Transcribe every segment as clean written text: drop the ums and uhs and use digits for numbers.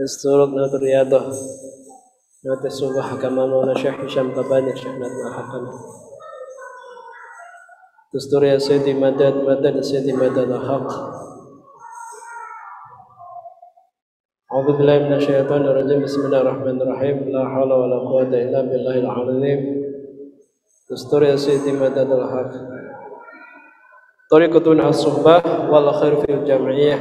السلوك نوت الرياضة نوت الصبح كما مولا شيخ هشام قباني شيخنا الحقنا دستور يا سيدي مدد مدد سيدي مدد الحق. أعوذ بالله من الشيطان الرجيم بسم الله الرحمن الرحيم لا حول ولا قوة إلا بالله العظيم دستور يا سيدي مدد الحق. طريقة الصحبة والخير في الجمعية.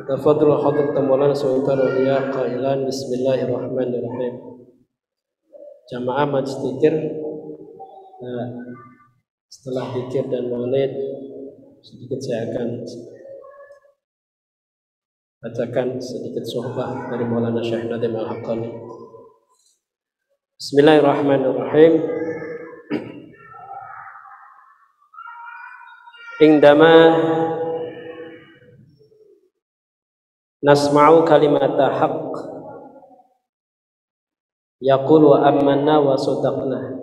تفضل حضرة مولانا سلطان الأولياء قائلا بسم الله الرحمن الرحيم. Jamaah majlis dzikir, setelah dzikir dan maulid sedikit saya akan bacakan sedikit suhbah dari Maulana Syekh Nadim Al-Haqqani. Bismillahirrahmanirrahim. Indama nasma'u kalimata haqq yaqul wa amanna wa sadaqna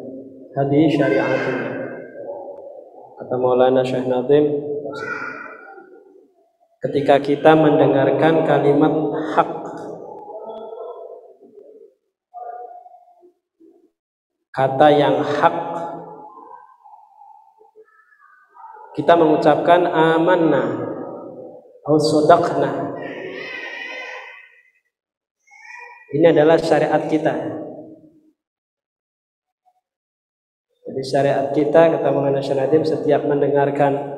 hadhihi syari'atuna. Kata Maulana Syekh Nadim, ketika kita mendengarkan kalimat hak, kata yang hak, kita mengucapkan amanna atau sadaqna. Ini adalah syariat kita. Jadi syariat kita, kata Maulana Syekh Nadim, setiap mendengarkan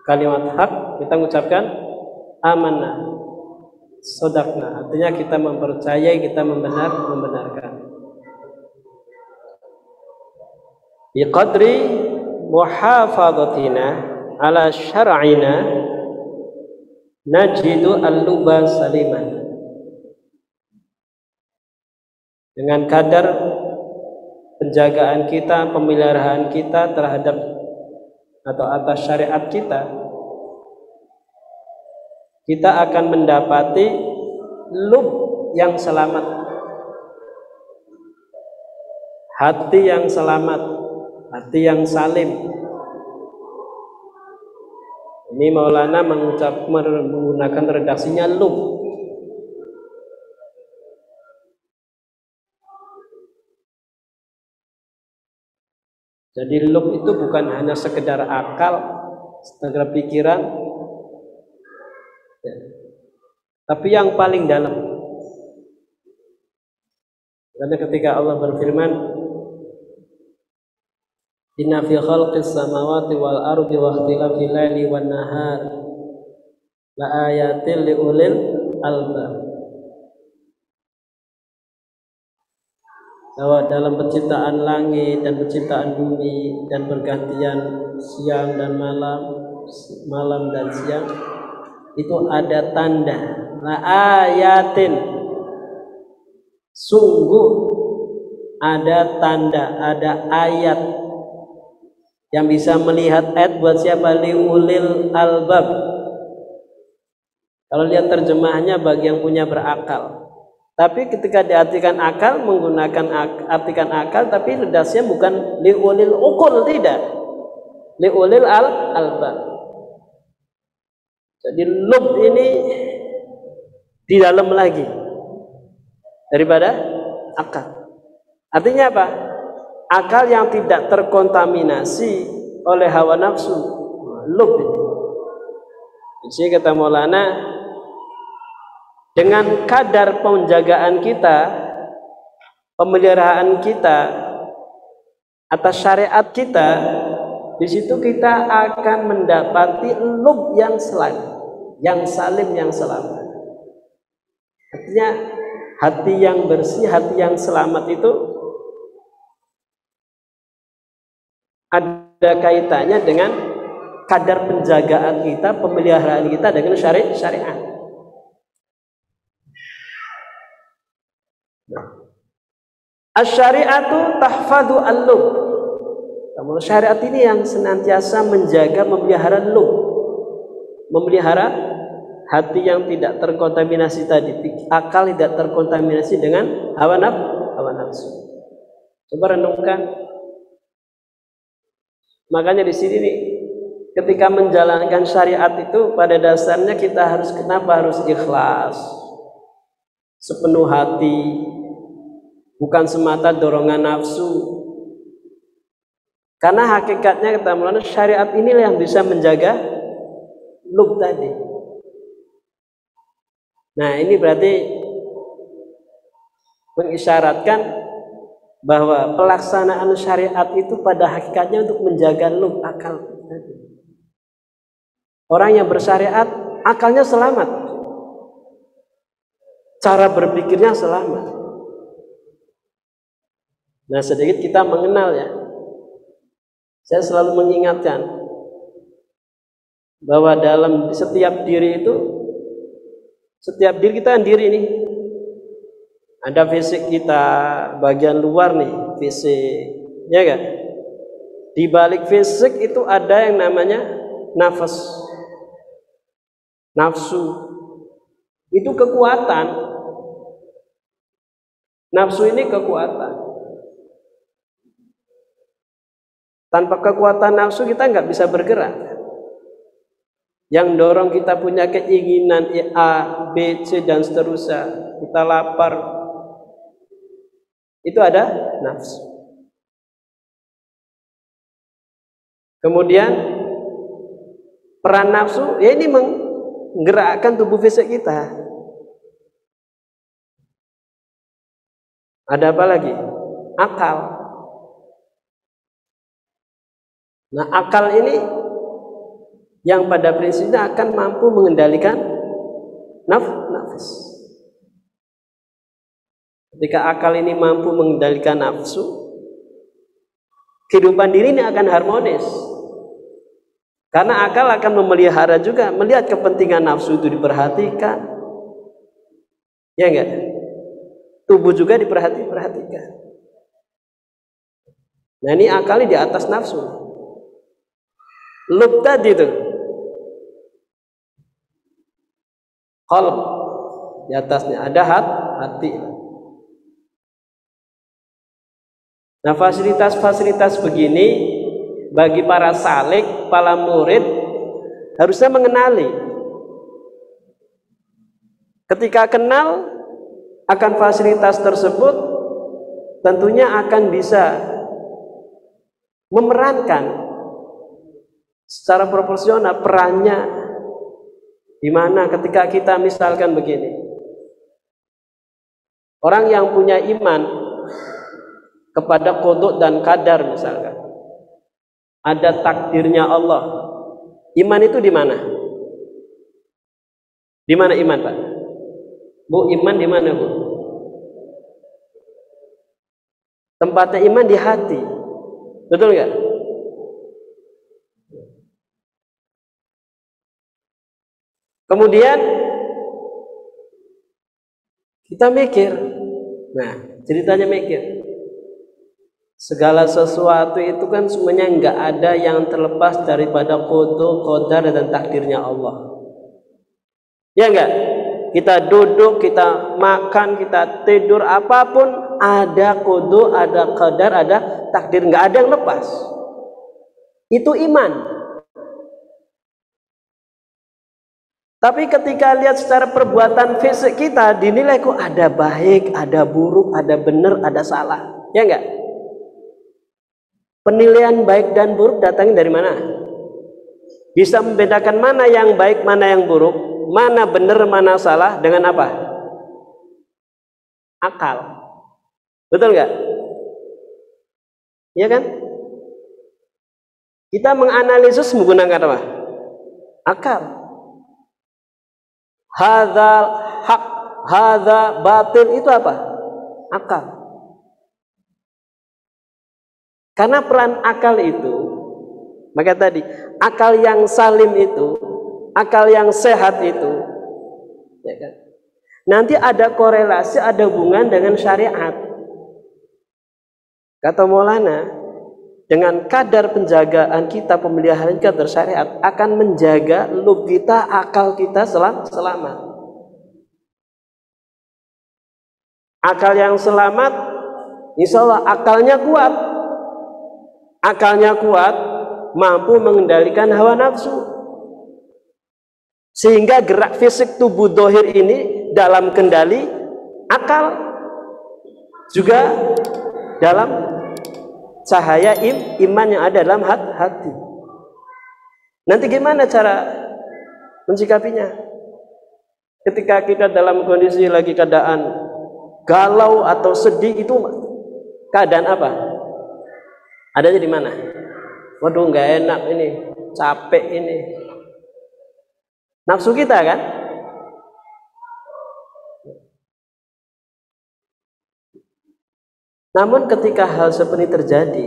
kalimat hak, kita mengucapkan amanah, sodakna. Artinya kita mempercayai, kita membenarkan. Biqadri muhafadhatina ala syar'ina najidu al-luba saliman. Dengan kadar penjagaan kita, pemeliharaan kita terhadap atau atas syariat kita, kita akan mendapati lub yang selamat, hati yang selamat, hati yang salim. Ini Maulana menggunakan redaksinya lub. Jadi lub itu bukan hanya sekedar akal, sekedar pikiran, ya, tapi yang paling dalam. Karena ketika Allah berfirman, inna fi khalqis samawati wal ardi wa ikhtilafil laili wan nahar la ayatil liulil albab. Bahwa dalam penciptaan langit dan penciptaan bumi dan pergantian siang dan malam, malam dan siang, itu ada tanda, la ayatin, sungguh ada tanda, ada ayat yang bisa melihat ayat buat siapa? Liulil albab. Kalau lihat terjemahannya bagi yang punya berakal. Tapi ketika diartikan akal, menggunakan artikan akal, tapi redasnya bukan liulil uqul, tidak, liulil albab. Jadi lub ini di dalam lagi daripada akal. Artinya apa? Akal yang tidak terkontaminasi oleh hawa nafsu, lub ini. Jadi kata Maulana, dengan kadar penjagaan kita, pemeliharaan kita atas syariat kita, di situ kita akan mendapati lub yang salim, yang selamat. Artinya hati yang bersih, hati yang selamat itu ada kaitannya dengan kadar penjagaan kita, pemeliharaan kita dengan syariat. Asy-syari'atu tahfadhu al-lub. Namun syariat ini yang senantiasa menjaga, memelihara lub, memelihara hati yang tidak terkontaminasi tadi, akal tidak terkontaminasi dengan hawa nafsu. Coba renungkan. Makanya di sini nih, ketika menjalankan syariat itu pada dasarnya kita harus, kenapa harus ikhlas? sepenuh hati, bukan semata dorongan nafsu. Karena hakikatnya kata Maulana, syariat inilah yang bisa menjaga lub tadi. Nah, ini berarti mengisyaratkan bahwa pelaksanaan syariat itu pada hakikatnya untuk menjaga lub akal tadi. Orang yang bersyariat akalnya selamat, cara berpikirnya selamat. Nah, sedikit kita mengenal ya. Saya selalu mengingatkan bahwa dalam setiap diri itu, setiap diri kita kan diri nih, ada fisik kita bagian luar nih, fisik, ya kan? Di balik fisik itu ada yang namanya nafas, nafsu. Itu kekuatan. Nafsu ini kekuatan. Tanpa kekuatan nafsu kita nggak bisa bergerak. Yang dorong kita punya keinginan A, B, C dan seterusnya. Kita lapar. Itu ada nafsu. Kemudian peran nafsu, ya ini menggerakkan tubuh fisik kita. Ada apa lagi? Akal. Nah, akal ini yang pada prinsipnya akan mampu mengendalikan nafas. Ketika akal ini mampu mengendalikan nafsu, kehidupan diri ini akan harmonis. Karena akal akan memelihara juga, melihat kepentingan nafsu itu diperhatikan. Ya enggak? Tubuh juga diperhatikan. Nah, ini akalnya di atas nafsu. Lub tadi itu qalb, di atasnya ada hati. Nah, fasilitas-fasilitas begini bagi para salik, para murid harusnya mengenali. Ketika kenal akan fasilitas tersebut, tentunya akan bisa memerankan secara proporsional perannya di mana ketika kita misalkan begini. Orang yang punya iman kepada qada dan qadar misalkan. Ada takdirnya Allah. Iman itu di mana? Di mana iman, Pak? Bu, iman di mana, Bu? Tempatnya iman di hati. Betul nggak? Kemudian kita mikir. Nah, ceritanya mikir. Segala sesuatu itu kan semuanya nggak ada yang terlepas daripada qada, qadar dan takdirnya Allah. Ya enggak? Kita duduk, kita makan, kita tidur, apapun ada qada, ada qadar, ada takdir, nggak ada yang lepas. Itu iman. Tapi ketika lihat secara perbuatan fisik kita, dinilai kok ada baik, ada buruk, ada benar, ada salah. Ya enggak? Penilaian baik dan buruk datangnya dari mana? Bisa membedakan mana yang baik, mana yang buruk, mana benar, mana salah dengan apa? Akal. Betul enggak? Iya kan? Kita menganalisis menggunakan apa? Akal. Hadza hak, hadza batil, itu apa? Akal. Karena peran akal itu, maka tadi akal yang salim itu, akal yang sehat itu, ya kan? Nanti ada korelasi, ada hubungan dengan syariat. Kata Maulana, dengan kadar penjagaan kita, pemeliharaan kita tersyariat, akan menjaga lub kita, akal kita selamat. Akal yang selamat, insya Allah akalnya kuat. Akalnya kuat, mampu mengendalikan hawa nafsu. Sehingga gerak fisik tubuh dohir ini dalam kendali akal juga dalam cahaya iman yang ada dalam hati. Nanti gimana cara mensikapinya? Ketika kita dalam kondisi lagi keadaan galau atau sedih, itu keadaan apa? Adanya di mana? Waduh, nggak enak ini, capek ini. Nafsu kita kan? Namun ketika hal seperti ini terjadi,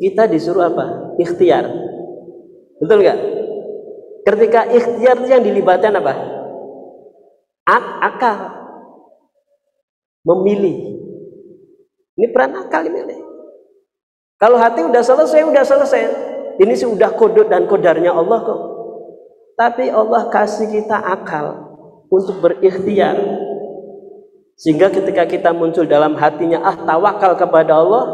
kita disuruh apa? Ikhtiar. Betul nggak? Ketika ikhtiar yang dilibatkan apa? Akal. Memilih. Ini peran akal ini. Kalau hati udah selesai. Ini sudah kodok dan kodarnya Allah kok. Tapi Allah kasih kita akal untuk berikhtiar. Sehingga ketika kita muncul dalam hatinya, tawakal kepada Allah.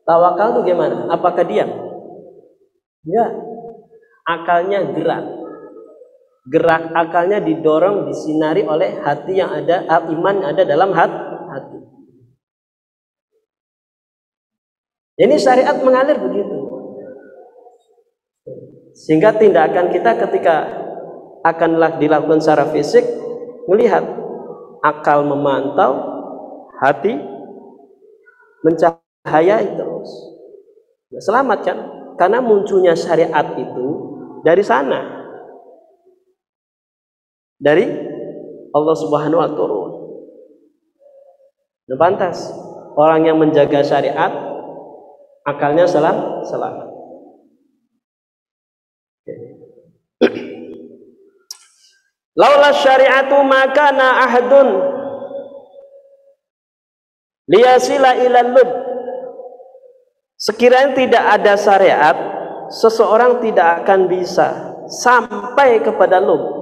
Tawakal itu gimana? Apakah diam? Ya. Akalnya gerak. Gerak akalnya didorong, disinari oleh hati yang ada, iman yang ada dalam hati. Ini syariat mengalir begitu. Sehingga tindakan kita ketika akan dilakukan secara fisik, melihat akal memantau, hati mencahayai terus. Selamat kan? Karena munculnya syariat itu dari sana, dari Allah Subhanahu wa Ta'ala turun. Nah, pantas orang yang menjaga syariat akalnya selamat. Laula syariatu makana ahadun liyasila ilal lub. Sekiranya tidak ada syariat, seseorang tidak akan bisa sampai kepada lub.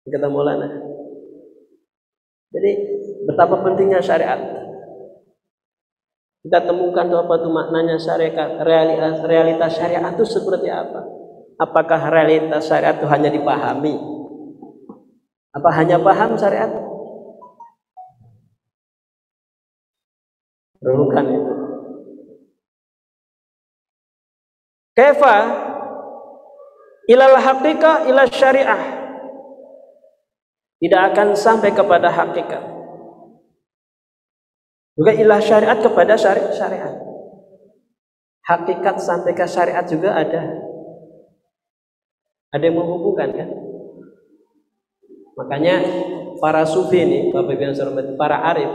Kata Maulana. Jadi betapa pentingnya syariat. Kita temukan apa itu maknanya syariat, realitas syariat itu seperti apa? Apakah realitas syariat itu hanya dipahami? Apa hanya paham syariat? Renungkan itu. Kaifa ilal haqiqah ila syariah. Tidak akan sampai kepada hakikat. Juga ilah syariat kepada syariat. Hakikat sampai ke syariat juga ada. Ada yang menghubungkan kan? Makanya para sufi ini, Bapak Ibu yang saya hormati, para arif,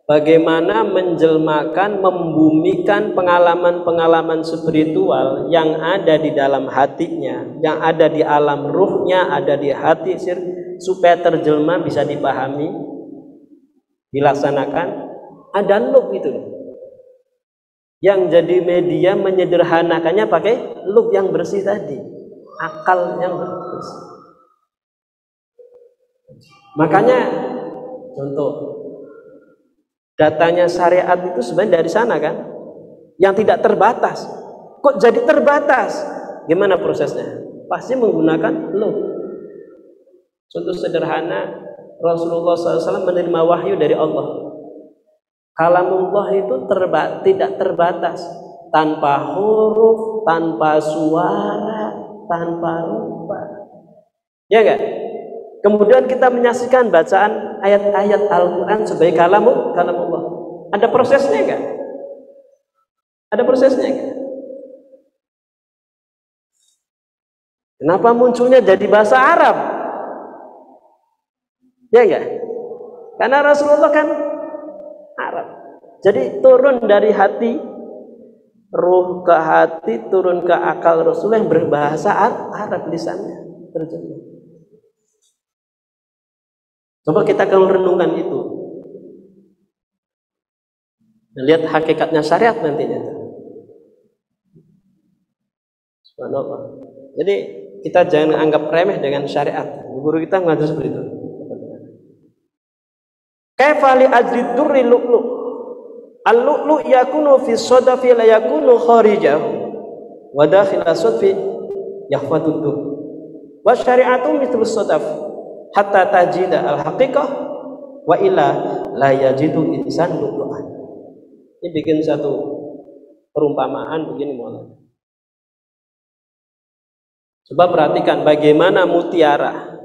bagaimana menjelmakan, membumikan pengalaman-pengalaman spiritual yang ada di dalam hatinya, yang ada di alam ruhnya, ada di hati, supaya terjelma, bisa dipahami, dilaksanakan. Ada lub itu yang jadi media menyederhanakannya pakai lub yang bersih tadi. Akal yang bersih. Makanya contoh datanya syariat itu sebenarnya dari sana kan, yang tidak terbatas. Kok jadi terbatas? Gimana prosesnya? Pasti menggunakan lub. Contoh sederhana, Rasulullah SAW menerima wahyu dari Allah. Kalamullah itu tidak terbatas, tanpa huruf, tanpa suara, tanpa rupa. Ya enggak? Kemudian kita menyaksikan bacaan ayat-ayat Al-Quran sebagai kalamullah. Ada prosesnya enggak? Ada prosesnya enggak? Kenapa munculnya jadi bahasa Arab? Ya enggak? Karena Rasulullah kan Arab. Jadi turun dari hati, ruh ke hati, turun ke akal Rasulullah yang berbahasa Arab lisannya terjemah. Coba kita kalau renungkan itu, lihat hakikatnya syariat nantinya. Subhanallah. Jadi kita jangan anggap remeh dengan syariat. Guru kita mengajar seperti itu. Kaifa li ajli durri lu'lu'. Al-lu'lu' yakunu fi sadafi la yakunu kharijahu wa dakhil as-sadfi yahfatu dur. Wa syari'atu mithlu sadaf hatta tajida al-haqiqah Wa illa la yajidu insan lu'lu'an. Ini bikin satu perumpamaan begini Maulana. Coba perhatikan bagaimana mutiara.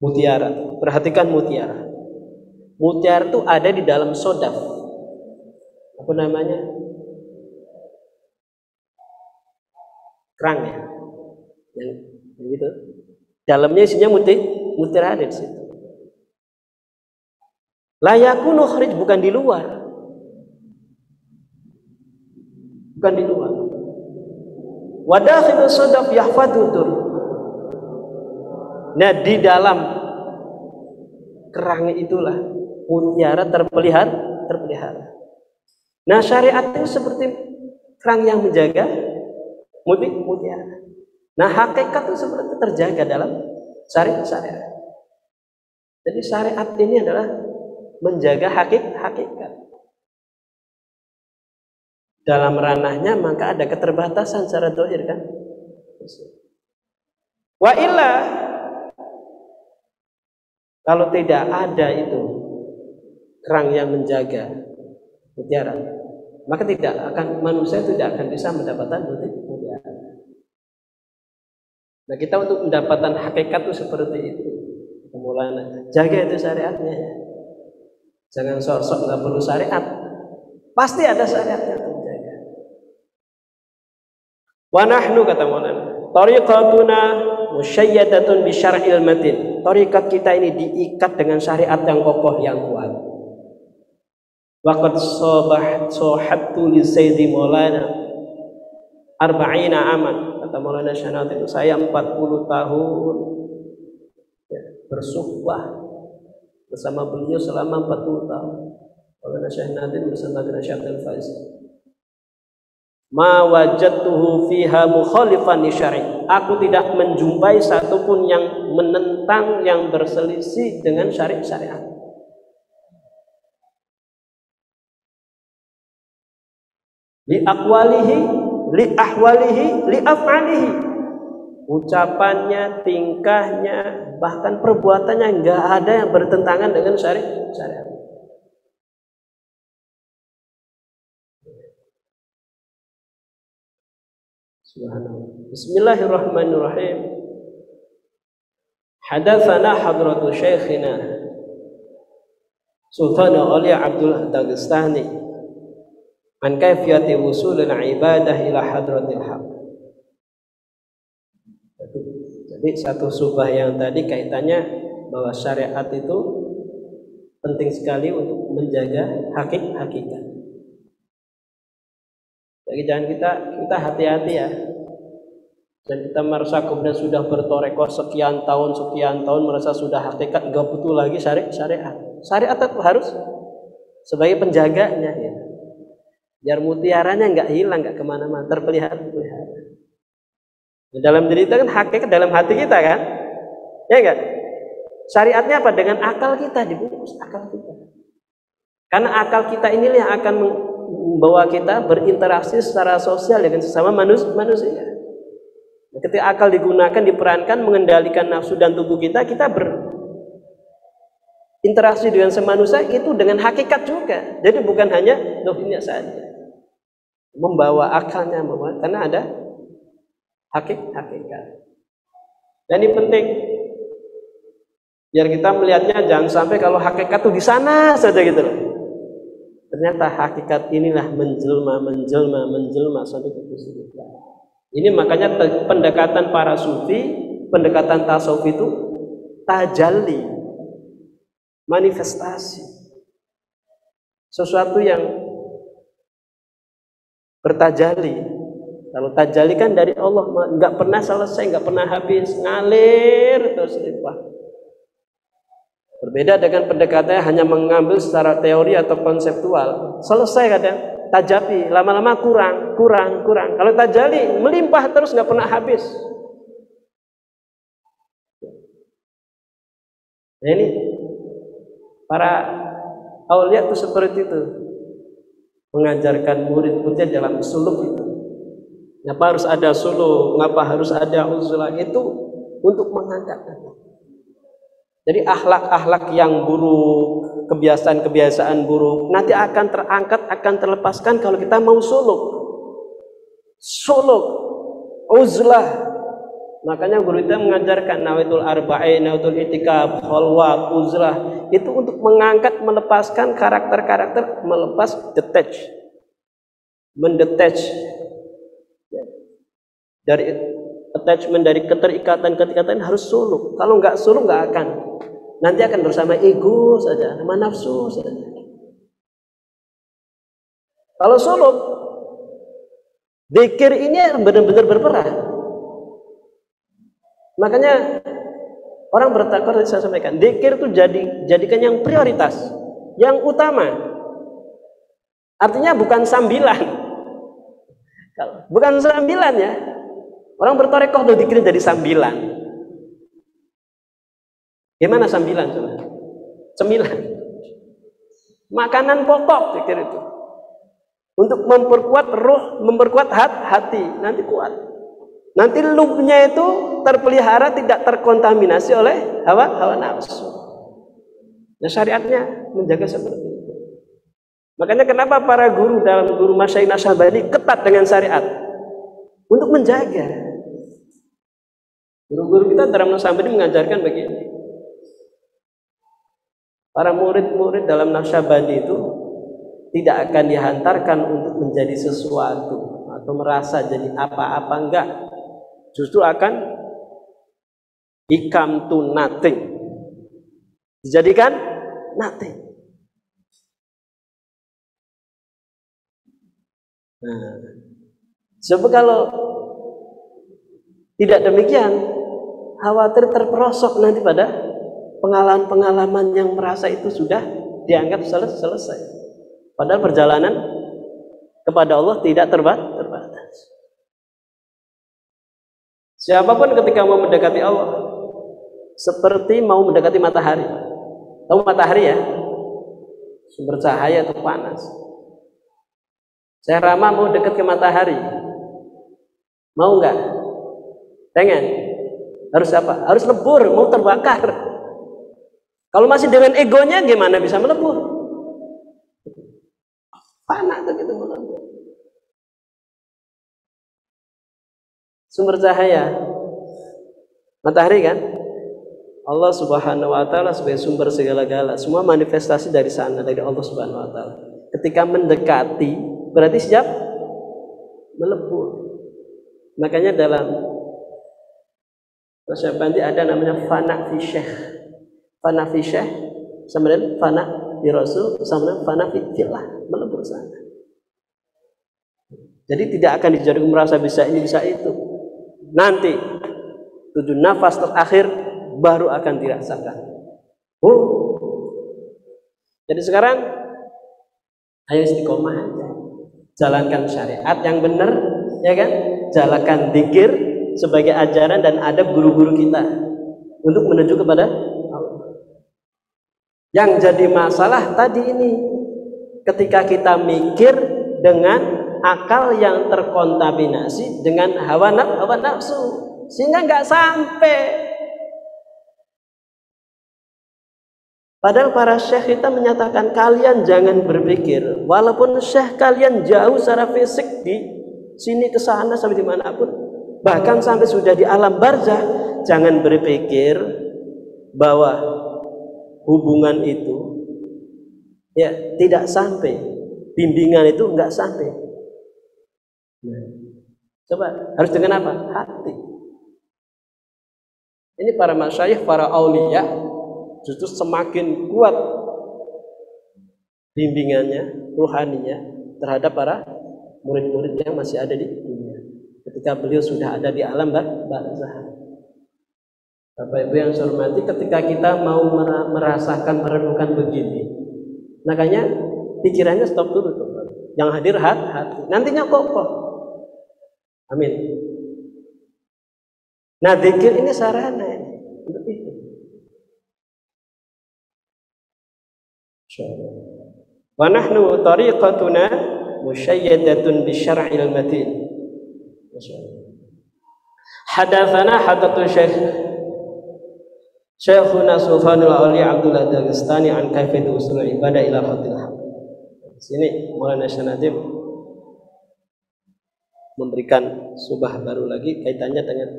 Mutiara, perhatikan mutiara. Mutiara itu ada di dalam sodaf. Apa namanya? Kerang ya. Yang gitu. Dalamnya isinya mutiara ada di situ. Layakunu kharij, bukan di luar. Bukan di luar. Wadakhilu sodaf yahfadudur. Nah, di dalam kerang itulah mutiara terpelihara. Nah, syariat itu seperti kerang yang menjaga mutiara. Nah, hakikat itu seperti terjaga dalam syariat. Jadi syariat ini adalah menjaga hakikat. Dalam ranahnya maka ada keterbatasan secara zahir kan. Wa illa, kalau tidak ada itu kerang yang menjaga mutiara, maka manusia tidak akan bisa mendapatkan mutiara. Nah, kita untuk mendapatkan hakikat itu seperti itu. Mulanya jaga itu syariatnya. Jangan sok-sok nggak perlu syariat. Pasti ada syariatnya untuk menjaga. Wa nahnu, kata Maulana, tariqatuna musyayyadatun bi syar'il matin. Tariqat kita ini diikat dengan syariat yang kokoh yang kuat. Waqad sahabtu li sayyidi Maulana 40 aman. Kata Maulana Syahnatin, itu saya 40 tahun bersuhbah bersama beliau selama 40 tahun. Maulana Syahnatin bersama dengan Syekh Al-Faiz. Ma wajadtuhu fiha mukhalifan li syar'i. Aku tidak menjumpai satupun yang menentang, yang berselisih dengan syariat. Li aqwalihi, li ahwalihi, li af'alihi. Ucapannya, tingkahnya, bahkan perbuatannya enggak ada yang bertentangan dengan syariat. Subhanallah. Bismillahirrahmanirrahim. Hadatsana hadratu syekhina Sultan Ali Abdul Dagestani an kaifiyati wusulil ibadah ila hadratil haq. Jadi satu subah yang tadi kaitannya bahwa syariat itu penting sekali untuk menjaga hakikat. Jadi jangan kita hati-hati ya. Dan kita merasa kemudian sudah bertoreko sekian tahun merasa sudah hakikat, nggak butuh lagi syariat. Syariat itu harus sebagai penjaganya ya. Biar mutiaranya nggak hilang, nggak kemana-mana, terpelihara. Dalam diri kita kan hakikat dalam hati kita kan, ya enggak? Syariatnya apa? Dengan akal kita, dibungkus akal kita. Karena akal kita inilah yang akan membawa kita berinteraksi secara sosial dengan sesama manusia. Ketika akal digunakan, diperankan mengendalikan nafsu dan tubuh kita berinteraksi dengan semanusia itu dengan hakikat juga. Jadi bukan hanya dohnya saja. Membawa akalnya, karena ada hakikat. Dan ini penting. Biar kita melihatnya jangan sampai kalau hakikat itu di sana saja gitu loh. Ternyata hakikat inilah menjelma sampai ke kesulitan. Ini makanya pendekatan para sufi, pendekatan tasawuf itu tajalli, manifestasi. Sesuatu yang bertajalli. Kalau tajalli kan dari Allah, nggak pernah selesai, nggak pernah habis, ngalir terus limpah. Berbeda dengan pendekatannya hanya mengambil secara teori atau konseptual. Selesai kadang, tajabi, lama-lama kurang. Kalau tajali, melimpah terus, nggak pernah habis. Nah ini, para aulia itu seperti itu. Mengajarkan murid-muridnya dalam suluk itu. Ngapa harus ada suluk, ngapa harus ada uzlah, itu untuk mengangkat. Jadi akhlak-akhlak yang buruk, kebiasaan-kebiasaan buruk nanti akan terangkat, akan terlepaskan kalau kita mau suluk, uzlah. Makanya guru kita mengajarkan nawaitul arba'in, nawaitul itikaf, khalwat, uzlah, itu untuk mengangkat, melepaskan karakter-karakter, melepas mendetach dari attachment, dari keterikatan harus suluk. Kalau nggak suluk nggak akan, nanti akan bersama ego saja, sama nafsu saja. Kalau suluk, dzikir ini benar-benar berperan. Makanya orang bertakwa, tadi saya sampaikan, dzikir itu jadikan yang prioritas, yang utama. Artinya bukan sambilan. Bukan sambilan ya. Orang bertarekoh udah dzikir jadi sambilan. Gimana sambilan? Cemilan. Makanan pokok dzikir itu. Untuk memperkuat ruh, memperkuat hati, nanti kuat. Nanti lubnya itu terpelihara, tidak terkontaminasi oleh hawa nafsu. Nah, syariatnya menjaga seperti itu. Makanya kenapa para guru dalam guru Masyayikh Nasyabandi ketat dengan syariat untuk menjaga. Guru-guru kita dalam Nasyabandi mengajarkan begini. Para murid-murid dalam Nasyabandi itu tidak akan dihantarkan untuk menjadi sesuatu atau merasa jadi apa-apa, enggak. Justru akan become to nothing, dijadikan nothing. Nah, sebab kalau tidak demikian, khawatir terperosok nanti pada pengalaman-pengalaman yang merasa itu sudah dianggap selesai. Padahal perjalanan kepada Allah tidak terbatas. Siapapun ketika mau mendekati Allah seperti mau mendekati matahari. Tahu matahari ya? Sumber cahaya itu panas. Saya Rama mau dekat ke matahari. Mau enggak? Pengen? Harus apa? Harus lebur, mau terbakar. Kalau masih dengan egonya gimana bisa melebur? Panas tuh gitu melebur. Sumber cahaya matahari kan, Allah Subhanahu wa taala sebagai sumber segala-gala. Semua manifestasi dari sana, dari Allah Subhanahu wa taala. Ketika mendekati berarti siap melebur. Makanya dalam Nasyabandi ada namanya fana fi syekh. Fana fi syekh sama dengan fana di Rasul, sama dengan fana fi fillah, melebur sana. Jadi tidak akan dijadikan merasa bisa ini bisa itu. Nanti 7 nafas terakhir baru akan dirasakan. Jadi sekarang ayo istiqomah aja. Jalankan syariat yang benar, ya kan? Jalankan dzikir sebagai ajaran dan adab guru-guru kita untuk menuju kepada Allah. Yang jadi masalah tadi ini, ketika kita mikir dengan akal yang terkontaminasi dengan hawa nafsu, sehingga nggak sampai. Padahal para syekh kita menyatakan kalian jangan berpikir, walaupun syekh kalian jauh secara fisik di sini ke sana sampai dimanapun, bahkan sampai sudah di alam barzah, jangan berpikir bahwa hubungan itu ya tidak sampai, bimbingan itu nggak sampai. Coba harus dengan apa? Hati. Ini para masyayikh, para aulia justru semakin kuat bimbingannya, ruhaninya terhadap para murid-murid yang masih ada di dunia. Ketika beliau sudah ada di alam barzah. Bapak Ibu yang saya hormati, ketika kita mau merasakan, merenungkan begini, makanya pikirannya stop dulu. Yang hadir hati. Nantinya kokoh. Amin. Nah, dzikir ini sarana untuk itu. Wa nahnu tariqatuna musyayyadatun bisyar'il matin. Hadatsana hadatsatu Syekh Syekhuna Sultanul Auliya Abdullah Dagestani an kaifiyati usul ibadah ila khatil haq. Sini Maulana Syekh Nadim memberikan subah baru lagi kaitannya dengan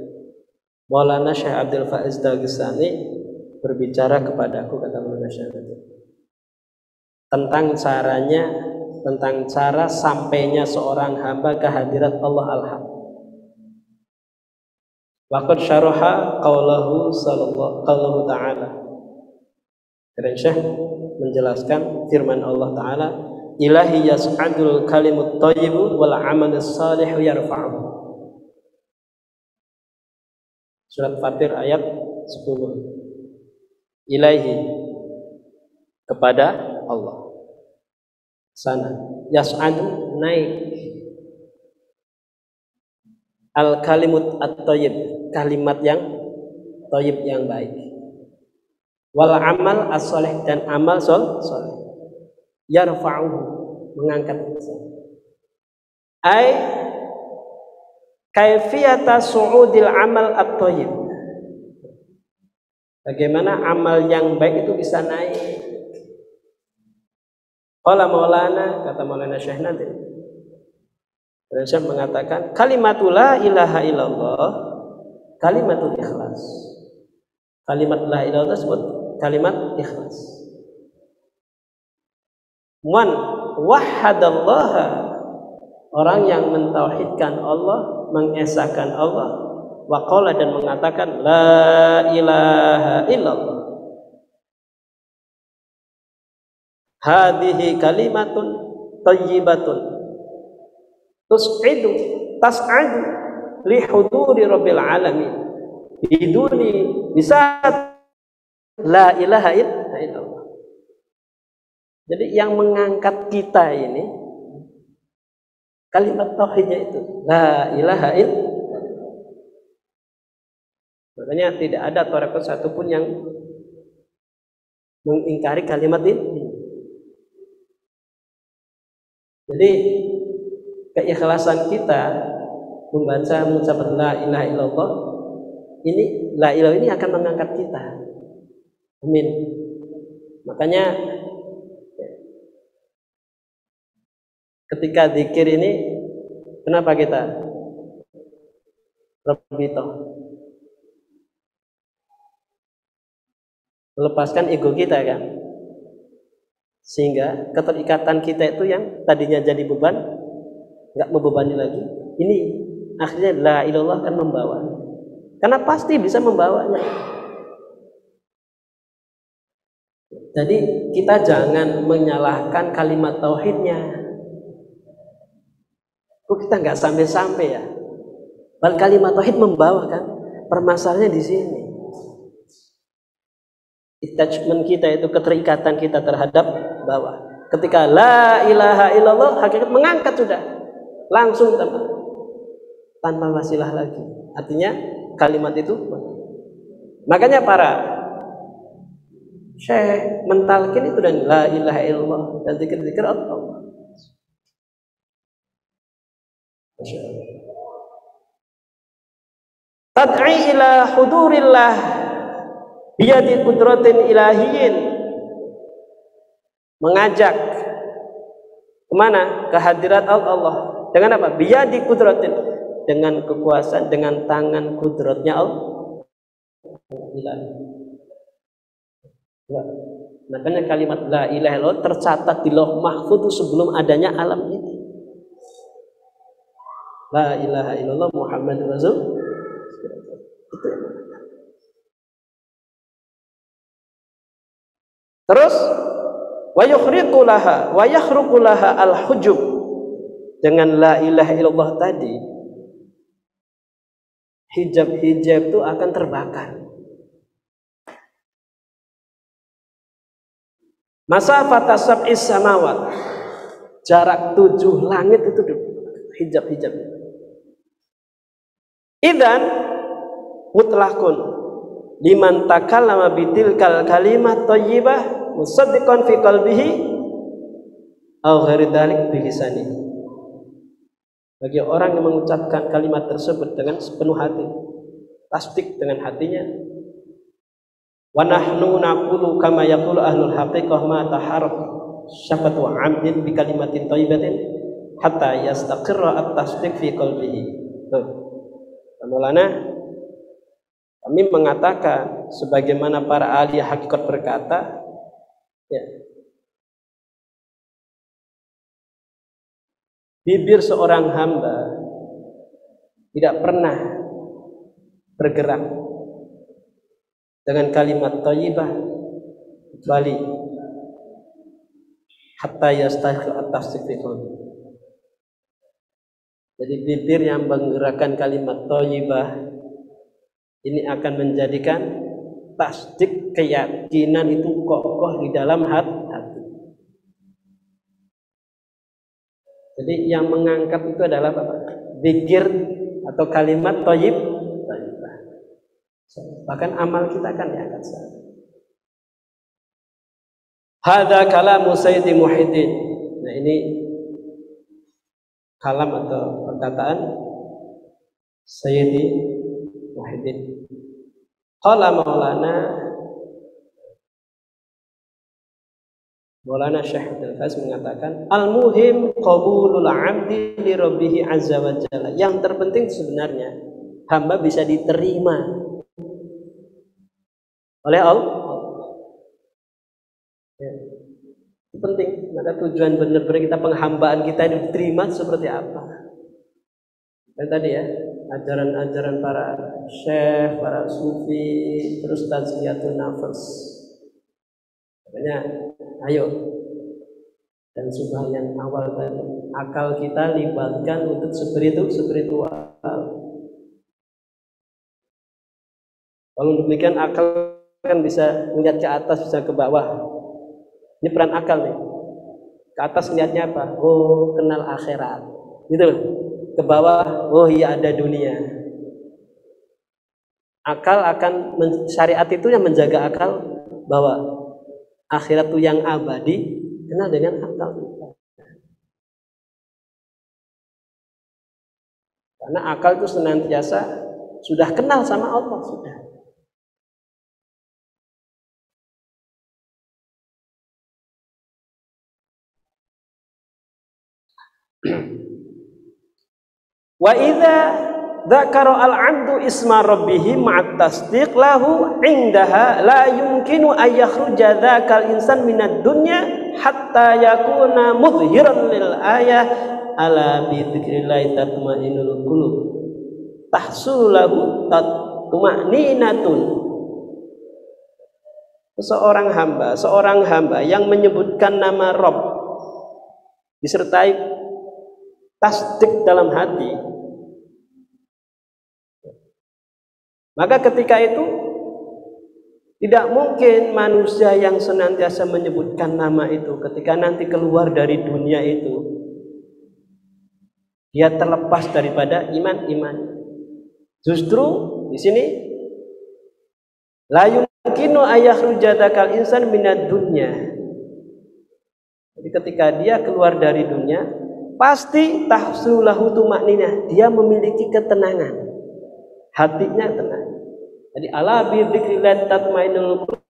Maulana Syekh Abdul Faiz Dagestani berbicara kepadaku, kata Maulana Syekh Nadim, tentang caranya, tentang cara sampainya seorang hamba ke hadirat Allah Al-Haq. Waqad syaraha qaulahu sallallahu ta'ala. Keren Syekh menjelaskan firman Allah Ta'ala, ilahi yas'adul kalimut thayyibu wal amalus salihu yarfa'uhu. Surat Fatir ayat 10. Ilahi, kepada Allah. Sana yas'adu, naik. Al kalimut at-thayyib, kalimat yang thayyib, yang baik. Wal amal as-salih, dan amal saleh. Yarfa'uhu, mengangkat. Ai kaifiyata su'udil amal at-thayyib, bagaimana amal yang baik itu bisa naik. Qala Maulana, kata Maulana Syekh Nadim, dan Syekh mengatakan, kalimatul la ilaha illallah kalimatul ikhlas. Kalimat la ilaha illallah disebut kalimat ikhlas. Man wahhadallaha, orang yang mentauhidkan Allah, mengesahkan Allah, wa qala, dan mengatakan la ilaha illallah. Hadhihi kalimatun thayyibatun tas'adu li huduri rabbil alamin biduni bisa la ilaha illallah. Jadi yang mengangkat kita ini kalimat tauhidnya itu la ilaha illallah. Makanya tidak ada tarekat satupun yang mengingkari kalimat ini. Jadi keikhlasan kita membaca mengucapkan la ilaha illallah ini, la ilaha ini akan mengangkat kita. Amin. Makanya ketika zikir ini, kenapa kita Rabbito, melepaskan ego kita kan, sehingga keterikatan kita itu yang tadinya jadi beban, nggak membebani lagi, ini akhirnya la ilallah akan membawa, karena pasti bisa membawanya. Jadi kita jangan menyalahkan kalimat tauhidnya. Kok kita nggak sampai-sampai ya? Bal kalimat tauhid membawa kan? Permasalahannya di sini. Attachment kita itu, keterikatan kita terhadap bawah. Ketika la ilaha illallah, hakikat mengangkat sudah. Langsung tanpa wasilah lagi. Artinya kalimat itu. Makanya para syekh mentalkin itu dan la ilaha illallah dan zikir-zikir Allah. Tad'i ila hudurillah biyadi qudratin ilahiyin, mengajak kemana? Kehadirat Allah. Dengan apa? Biyadi qudratin, dengan kekuasaan, dengan tangan kudratnya Allah. Makanya kalimat la ilaha illallah tercatat di Lauh Mahfuz sebelum adanya alam ini. La ilaha illallah Muhammadur Rasul. Terus wa yukhriqu laha al-hujub, dengan la ilaha illallah tadi hijab-hijab itu akan terbakar. Masafata sab'is samawat, jarak 7 langit itu hijab-hijab. Idan mutlaqun liman takallama bitilkal kalimat thayyibah musaddiqan fi qalbihi aw ghairi dzalik bi lisanihi. Bagi orang yang mengucapkan kalimat tersebut dengan sepenuh hati, tasdik dengan hatinya, Wa nahnu naqulu kama yaqulu ahlul haqiqah ma taharraf syafatu 'abdin bi kalimatin thayyibatin hatta yastaqirra at-tasdiq fi qalbihi. Tuh. Maulana, kami mengatakan sebagaimana para ahli hakikat berkata, ya, bibir seorang hamba tidak pernah bergerak dengan kalimat thayyibah kecuali hatta yastaqirra at-tasdiq fi qalbihi. Jadi bibir yang menggerakkan kalimat thayyibah ini akan menjadikan tasdik, keyakinan itu kokoh di dalam hati. Jadi yang mengangkat itu adalah apa? Zikir atau kalimat thayyibah. Bahkan amal kita akan diangkat. Hadza kalamu Sayyidi Muhyiddin. Nah, ini kalam atau perkataan Sayyidi Muhyiddin. Qala Maulana Syekh Abdul Faiz mengatakan, al-muhim qabulul 'abdi li rabbih azza wa jalla. Yang terpenting sebenarnya hamba bisa diterima oleh Allah. Ya. Itu penting. Maka tujuan benar-benar kita penghambaan kita diterima seperti apa? Dan tadi ya, ajaran-ajaran para syekh, para sufi, terus tazkiyatun nafs. Makanya ayo, dan subhan awal tadi, akal kita libatkan untuk spiritual. Kalau demikian akal kan bisa melihat ke atas, bisa ke bawah. Ini peran akal nih. Ke atas melihatnya apa? Oh, kenal akhirat. Gitu loh. Ke bawah, oh iya ada dunia. Akal akan syariat itu yang menjaga akal bahwa akhirat itu yang abadi, kenal dengan akal kita. Karena akal itu senantiasa sudah kenal sama Allah sudah. Wa idza dzakara al-'abdu isma rabbih ma'at tasdiq lahu 'indaha la yumkinu ay yakhruja dzakal insan minad dunya hatta yakuna mudhiran lil ayah ala bi dzikrillah tatma'innul qulub tahsul lahu tatma'ninatun. Seorang hamba yang menyebutkan nama Rabb disertai tasdik dalam hati, maka ketika itu tidak mungkin manusia yang senantiasa menyebutkan nama itu ketika nanti keluar dari dunia itu dia terlepas daripada iman. Justru di sini la yumkinu ayakhruja dzakal insan minad dunya. Jadi ketika dia keluar dari dunia, pasti tahsulahu tumakninah, dia memiliki ketenangan, hatinya tenang. Jadi ala bi dzikrillah tatmainnul qulub,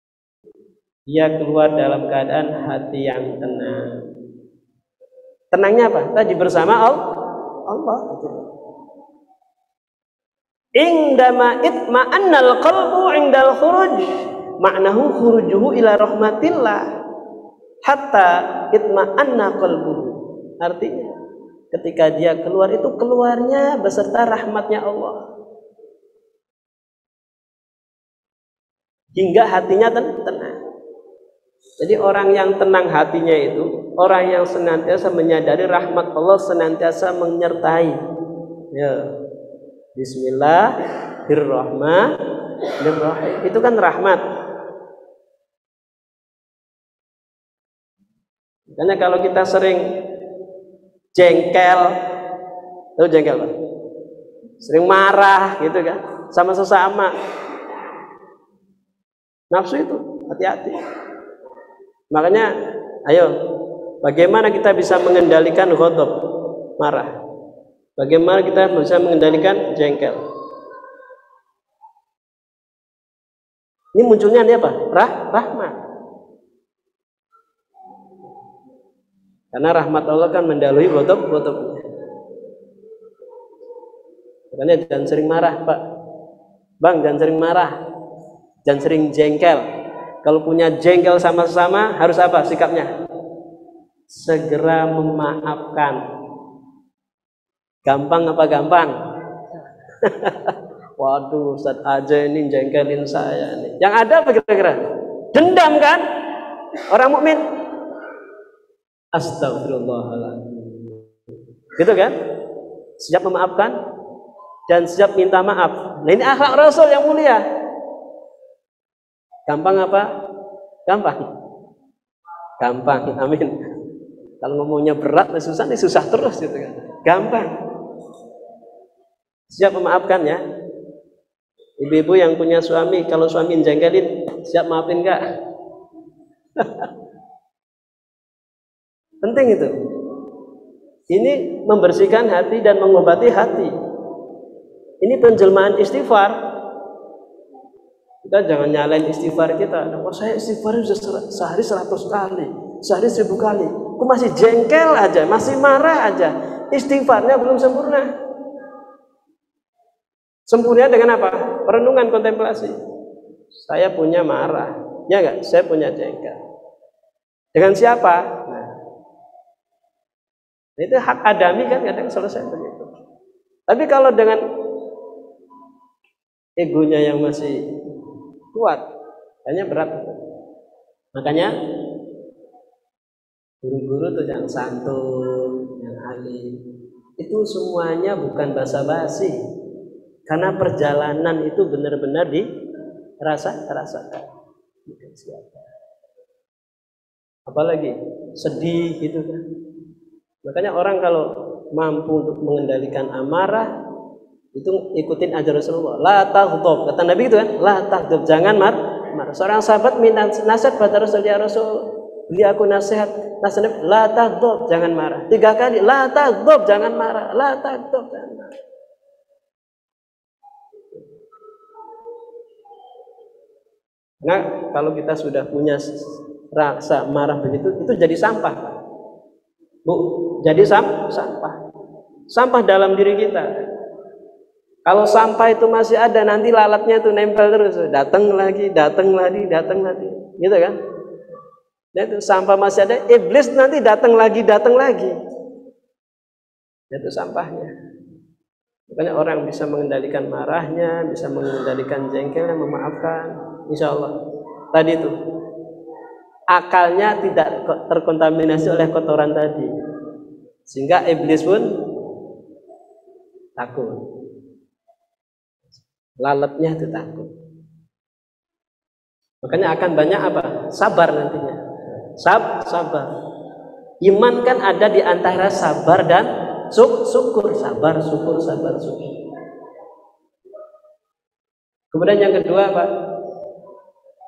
dia keluar dalam keadaan hati yang tenang. Tenangnya apa? Tadi bersama Allah. Indama itma'annal qalbu indal khuruj, maknahu khurujuhu ila rahmatillah hatta itma'anna qalbuhu. Artinya ketika dia keluar itu keluarnya beserta rahmatnya Allah, hingga hatinya tenang. Jadi orang yang tenang hatinya itu orang yang senantiasa menyadari rahmat Allah senantiasa menyertai. Ya. Bismillahirrahmanirrahim. Itu kan rahmat. Karena kalau kita sering jengkel, tahu jengkel Pak? Sering marah gitu kan, sama sesama. Nafsu itu, hati-hati. Makanya, ayo, bagaimana kita bisa mengendalikan ghadab, marah? Bagaimana kita bisa mengendalikan jengkel? Ini munculnya ini apa? Rahmat. Karena rahmat Allah kan mendahului botol-botolnya. Makanya jangan sering marah, Pak. Bang, jangan sering marah. Jangan sering jengkel. Kalau punya jengkel sama-sama, harus apa sikapnya? Segera memaafkan. Gampang apa gampang? Waduh, Ustaz aja ini jengkelin saya nih. Yang ada apa kira-kira? Dendam kan? Orang mukmin. Astagfirullahaladzim. Gitu kan? Siap memaafkan dan siap minta maaf. Nah, ini akhlak Rasul yang mulia. Gampang apa? Gampang. Gampang. Amin. Kalau ngomongnya berat, susah nih, susah terus gitu kan. Gampang. Siap memaafkan ya. Ibu-ibu yang punya suami, kalau suami jengkelin, siap maafin enggak? Penting itu. Ini membersihkan hati dan mengobati hati. Ini penjelmaan istighfar. Kita jangan nyalain istighfar kita. Wah, saya istighfar sudah sehari 100 kali, sehari 1000 kali. Aku masih jengkel aja, masih marah aja. Istighfarnya belum sempurna. Sempurna dengan apa? Perenungan, kontemplasi. Saya punya marah, ya enggak? Saya punya jengkel. Dengan siapa? Nah, itu hak adami kan kadang selesai begitu. Tapi kalau dengan egonya yang masih kuat, hanya berat. Makanya guru-guru tuh yang santun, yang alim, itu semuanya bukan basa-basi. Karena perjalanan itu benar-benar dirasakan. Apalagi sedih gitu kan. Makanya orang kalau mampu untuk mengendalikan amarah, itu ikutin ajaran Rasulullah. La taghdab, kata Nabi itu kan, la taghdab, jangan marah. Seorang sahabat minta nasihat pada Rasul, ya Rasul, beli aku nasihat. Nasihat, la taghdab, jangan marah. 3 kali, la taghdab, jangan marah. La taghdab, jangan marah. Nah, kalau kita sudah punya rasa marah begitu, itu jadi sampah, Bu. Jadi sampah. Sampah dalam diri kita. Kalau sampah itu masih ada, nanti lalatnya itu nempel terus, datang lagi, gitu kan? Dan itu sampah masih ada, iblis nanti datang lagi. Itu sampahnya. Makanya orang bisa mengendalikan marahnya, bisa mengendalikan jengkelnya, memaafkan, insya Allah. Tadi itu akalnya tidak terkontaminasi oleh kotoran tadi, sehingga iblis pun takut. Lalatnya itu takut. Makanya akan banyak apa? Sabar nantinya. Sabar. Iman kan ada di antara sabar dan syukur. Sabar, syukur. Kemudian yang kedua apa?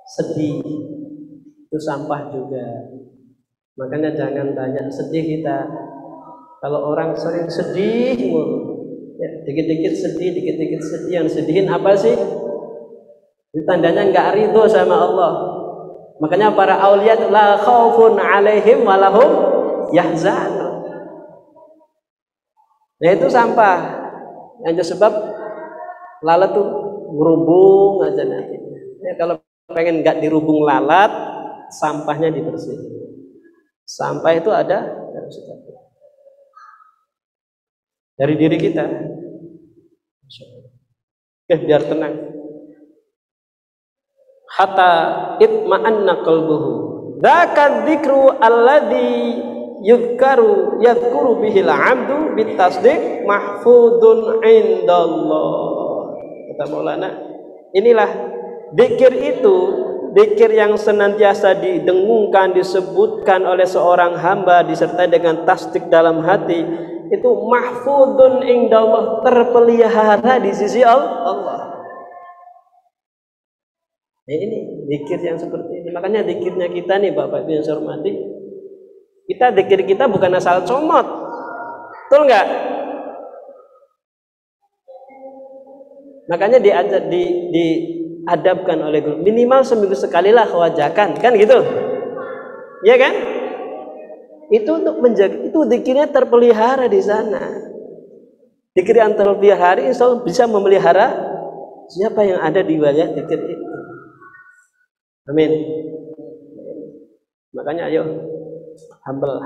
Sedih. Itu sampah juga. Makanya jangan banyak sedih kita. Kalau orang sering sedih mulu, ya, dikit-dikit sedih. Yang sedihin apa sih? Itu tandanya nggak ridho sama Allah. Makanya para aulia la khaufun alaihim walahum yahzanun. Nah, itu sampah. Yang sebab lalat tuh ngerubung aja nanti. Ya, kalau pengen nggak dirubung lalat, sampahnya dibersihin. Sampah itu ada dari diri kita. Biar tenang. Hatta itma'anna qalbuhu. Dzaka dzikru alladzi yadhkuru bihil 'abdu bitasdiq mahfudun indallah. Kata Maulana, inilah dzikir itu, dzikir yang senantiasa didengungkan, disebutkan oleh seorang hamba disertai dengan tasdik dalam hati, itu mahfudun indallah, terpelihara di sisi Allah. Nah, ini zikir yang seperti ini. Makanya zikirnya kita nih Bapak Ibu yang saya hormati, zikir kita bukan asal comot. Betul nggak? Makanya diadabkan oleh guru. Minimal seminggu sekali lah wajakan, kan gitu. Ya kan? Itu untuk menjaga, itu zikirnya terpelihara di sana. Zikir yang terpelihara insya Allah bisa memelihara siapa yang ada di wilayah zikir itu. Amin. Makanya ayo humble.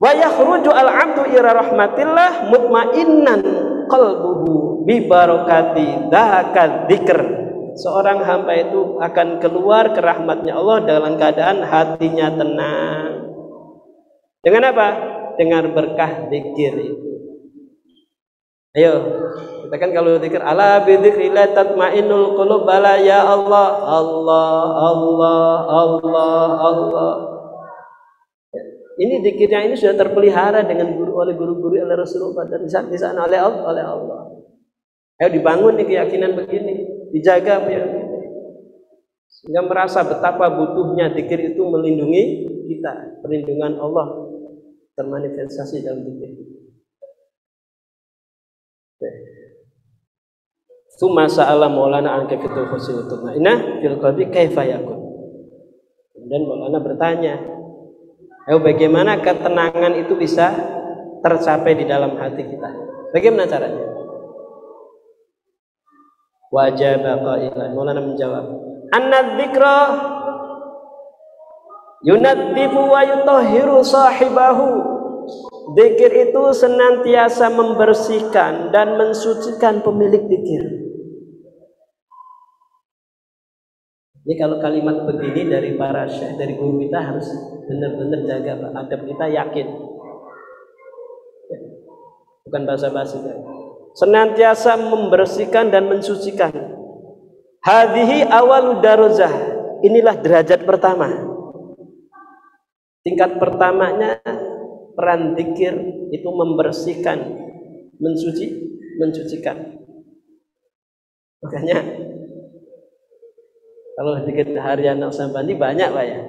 Wa yakhruju al-'abdu ila rahmatillah mutmainnan qalbuhu bi barakati dzaka dzikr. Seorang hamba itu akan keluar ke rahmatnya Allah dalam keadaan hatinya tenang. Dengan apa? Dengan berkah zikir itu. Ayo, kita kan kalau zikir ala bi dzikrillah tatmainnul qulub, bala ya Allah, Allah. Ini zikirnya ini sudah terpelihara dengan oleh guru-guru oleh Rasulullah dan di sana oleh Allah. Ayo dibangun nih keyakinan begini, dijaga sehingga merasa betapa butuhnya zikir itu melindungi kita, perlindungan Allah termanifestasi dalam zikir. Tsumma sa'ala Maulana an kaifatul khusyuk tutmainnah fil qalbi kaifa yakun. Kemudian Maulana bertanya, bagaimana ketenangan itu bisa tercapai di dalam hati kita? Bagaimana caranya? Wajaba qailan, Maulana menjawab, anna dzikra yunadzifu wa yutahhiru sahibahu. Zikir itu senantiasa membersihkan dan mensucikan pemilik zikir. Ini kalau kalimat begini dari para syekh, dari guru kita harus benar-benar jaga adab kita, yakin. Bukan basa-basi. Senantiasa membersihkan dan mensucikan. Hadhihi awalu darajah. Inilah derajat pertama. Tingkat pertamanya peran zikir itu membersihkan, mensucikan. Makanya kalau zikir harian Naqsabandi banyak Pak ya.